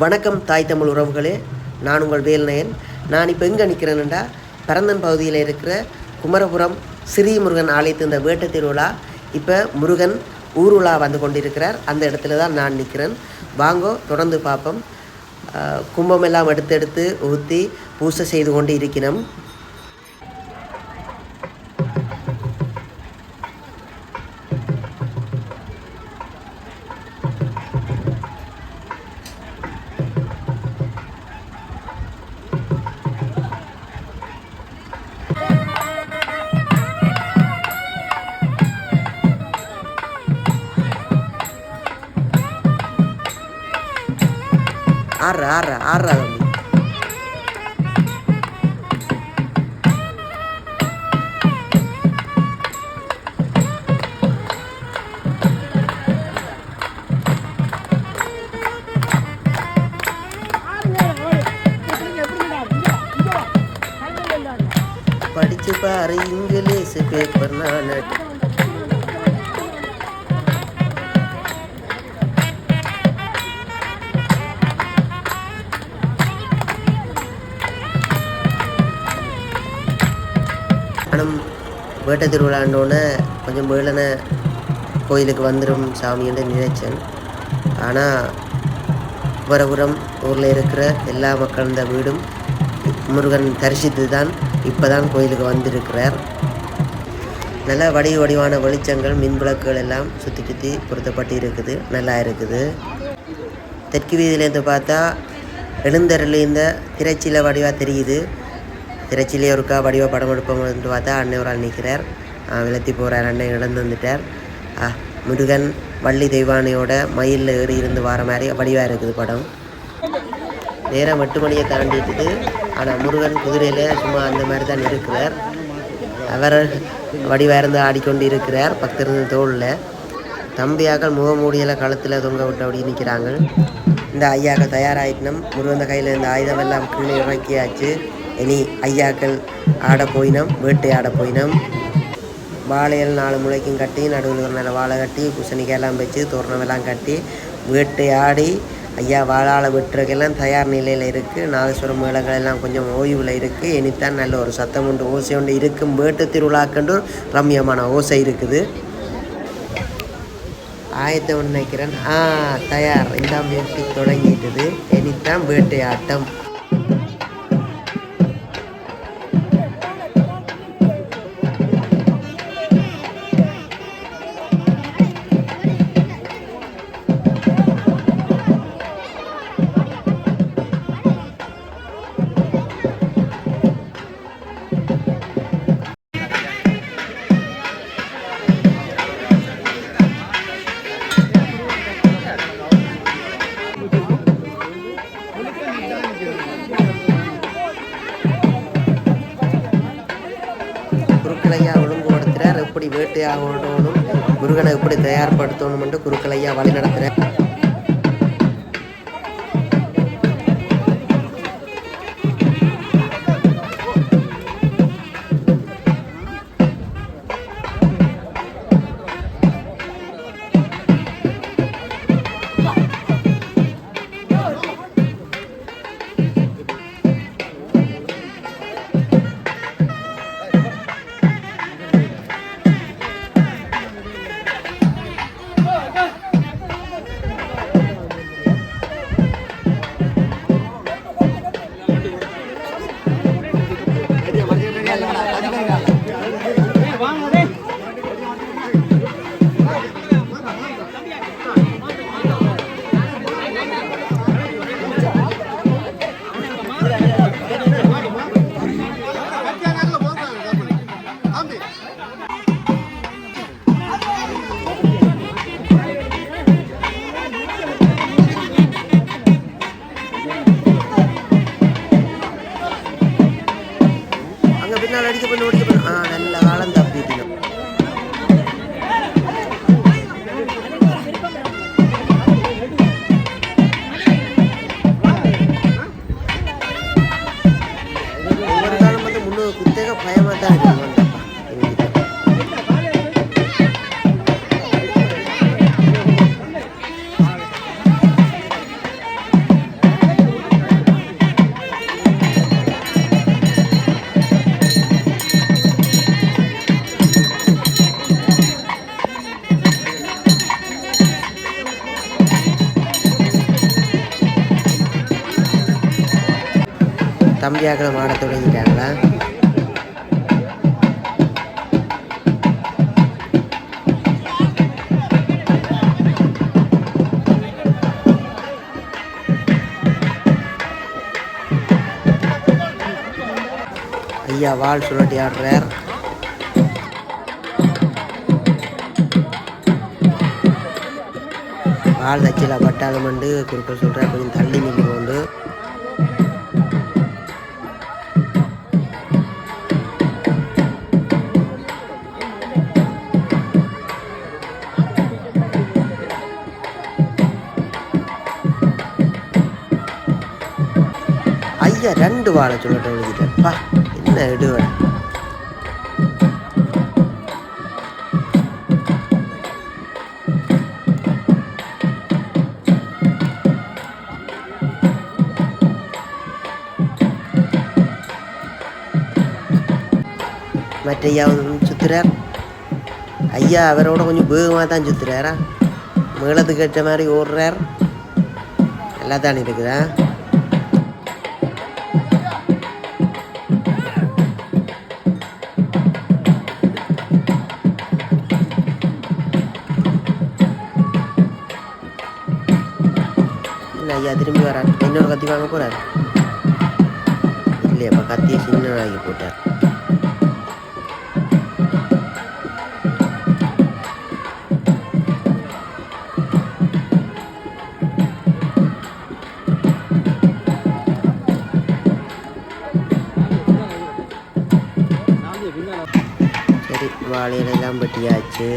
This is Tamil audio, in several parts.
வணக்கம் தாய் தமிழ் உறவுகளே, நான் உங்கள் வேல்நயன். நான் இப்போ எங்கே நிற்கிறேன்டா, பரந்தன் பகுதியில் இருக்கிற குமரபுரம் ஸ்ரீ முருகன் ஆலயத்து இந்த வேட்ட திருவிழா. இப்போ முருகன் ஊருலா வந்து கொண்டிருக்கிறார். அந்த இடத்துல தான் நான் நிற்கிறேன். வாங்கோ தொடர்ந்து பார்ப்போம். கும்பமெல்லாம் எடுத்து ஊற்றி பூசை செய்து கொண்டு இருக்கிறோம். ஆறா தம்பி. படிச்சு பாரு இங்கிலீஷ் பேப்பர் நான். ஆனால் வேட்டை திருவிழாண்டோன்னே கொஞ்சம் வேலனை கோயிலுக்கு வந்துடும் சாமின்னு நினைச்சேன். ஆனால் குமரபுரம் ஊரில் இருக்கிற எல்லா மக்கள் இந்த வீடும் முருகன் தரிசித்து தான் இப்போ தான் கோயிலுக்கு வந்திருக்கிறார். நல்ல வடிவான வெளிச்சங்கள், மின் விளக்குகள் எல்லாம் சுற்றி பொருத்தப்பட்டு இருக்குது. நல்லா இருக்குது. தெற்கு வீதியிலேருந்து பார்த்தா எழுந்தருள் இந்த திரைச்சியில் வடிவாக தெரியுது. திரைச்சிலே ஒருக்கா வடிவாக படம் எடுப்போம்னு பார்த்தா அண்ணன் ஒரு ஆள் நிற்கிறார். விளத்தி போகிறார். அண்ணன் இழந்து வந்துட்டார். முருகன் வள்ளி தெய்வானையோட மயிலில் ஏறி இருந்து வர மாதிரி வடிவாக இருக்குது படம். நேரம் 8 மணியை தாண்டிட்டுது. ஆனால் முருகன் குதிரையில் சும்மா அந்த மாதிரி தான் இருக்கிறார். அவர் வடிவாக இருந்து ஆடிக்கொண்டு இருக்கிறார். பக்கத்திலிருந்து தோளில் தம்பியாக்கள் முகமூடியில் களத்தில் தொங்க விட்டு அப்படி நிற்கிறாங்க. இந்த ஐயாக்கள் தயாராகிட்டோம். முருகன் கையில் இந்த ஆயுதம் எல்லாம் கீழே இறக்கியாச்சு. இனி ஐயாக்கள் ஆட போயினோம், வேட்டை ஆட போயினோம். வாழைகள் 4 முளைக்கும் கட்டி, நடுவில் ஒரு நல்ல வாழை கட்டி, பூசணிக்காயெல்லாம் வச்சு தோரணமெல்லாம் கட்டி வேட்டை ஆடி ஐயா வாழால் வெட்டுறதுக்கெல்லாம் தயார் நிலையில் இருக்குது. நாதஸ்வரம் மேளங்கள் எல்லாம் கொஞ்சம் ஓய்வில் இருக்குது. இனித்தான் நல்ல ஒரு சத்தம் உண்டு, ஓசை உண்டு இருக்கும். வேட்டு திருவிழாக்கண்டு ரம்யமான ஓசை இருக்குது. ஆயத்தம் நினைக்கிறேன். தயார். இந்த முயற்சி தொடங்கிட்டுது. இனித்தான் வேட்டை ஆட்டம். குருக்களையா ஒழுங்குபடுத்துகிறார். எப்படி வேட்டையாகணும், முருகனை எப்படி தயார்படுத்தணும்னு குருக்களையா வழி நடத்துகிறார். தம்பியாக்களை மாட தொடங்கிட்டாங்களா? ஐயா வால் சுழட்டி ஆடுறார். வால் தச்சில பட்டாளம் வந்து குறுக்க சொல்கிறார், கொஞ்சம் தள்ளி நின்று கொண்டு. ஐயா 2 வாழை சுழட்ட எழுதிட்டேன்ப்பா, என்ன இடுவேன். மற்ற ஐயா சுற்றுறார். ஐயா அவரோட கொஞ்சம் வேகமாக தான் சுற்றுறாரா, மேளத்துக்கு ஏற்ற மாதிரி ஓடுறார். நல்லா தானே இருக்குதா? ஐயா திரும்பி வரார். என்னோட கத்தி வாங்க போகிறார். இல்லையாப்பா, கத்தியை சின்னதாகி போட்டார். சரி, வாழையிலெல்லாம் வெட்டியாச்சு.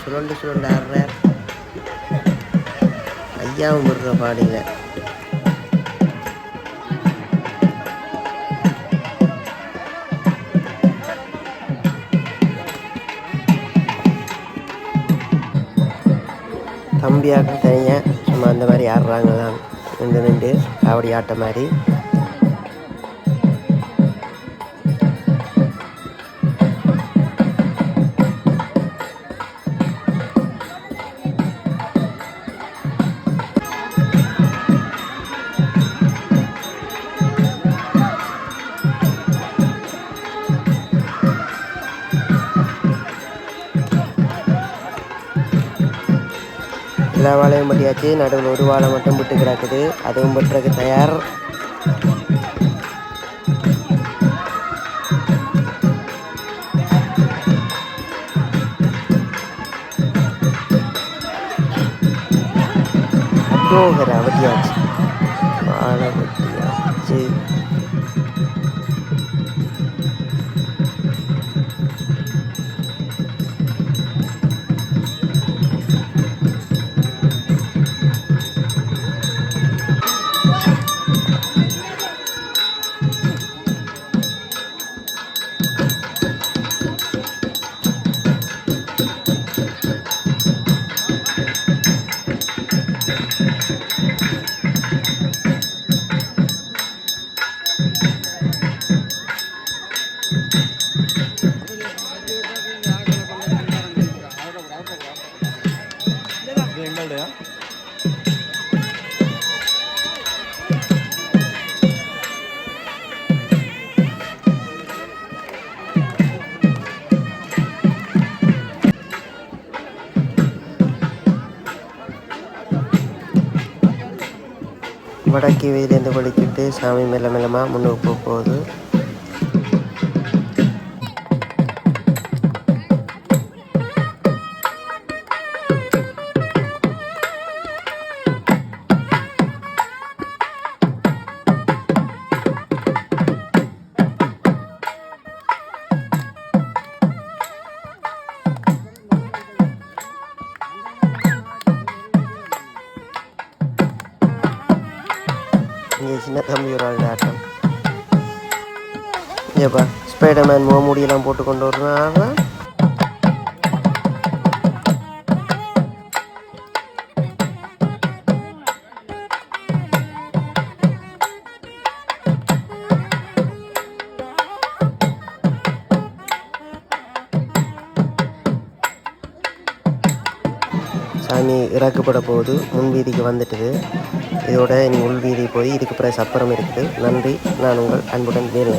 சுரண்டு சுரண்டு ஆடுறார். ஐயாவும் விடுற பாடிங்க. தம்பியாக்க தனியாக சும்மா அந்த மாதிரி ஆடுறாங்க தான், நின்று காவடி ஆட்ட மாதிரி. எல்லா வாழையும் பட்டியாச்சு. நடுவில் ஒரு வாழை மட்டும் விட்டு கிடக்குது, அதுவும் வெட்டுறதுக்கு தயார். அட்டோகரா வெட்டியாச்சு, வாழை வெட்டியாச்சு. வடக்கு வெயிலேருந்து வலிக்கிட்டு சாமி மெல்ல மெல்லமாக முன்னுக்கு போகுது. இங்கே சின்ன தம்பி ஒரு ஆள் ஆட்டம். ஏப்பா ஸ்பைடர்மேன் முகமூடியெல்லாம் போட்டு கொண்டு வர்றாங்க. சாமி இறக்கப்பட போகுது, முன்வீதிக்கு வந்துட்டுது. இதோட இனி உள்வீதி போய் இதுக்கு பிறகு சப்பரம் இருக்குது. நன்றி. நான் உங்கள் அன்புடன் வேறு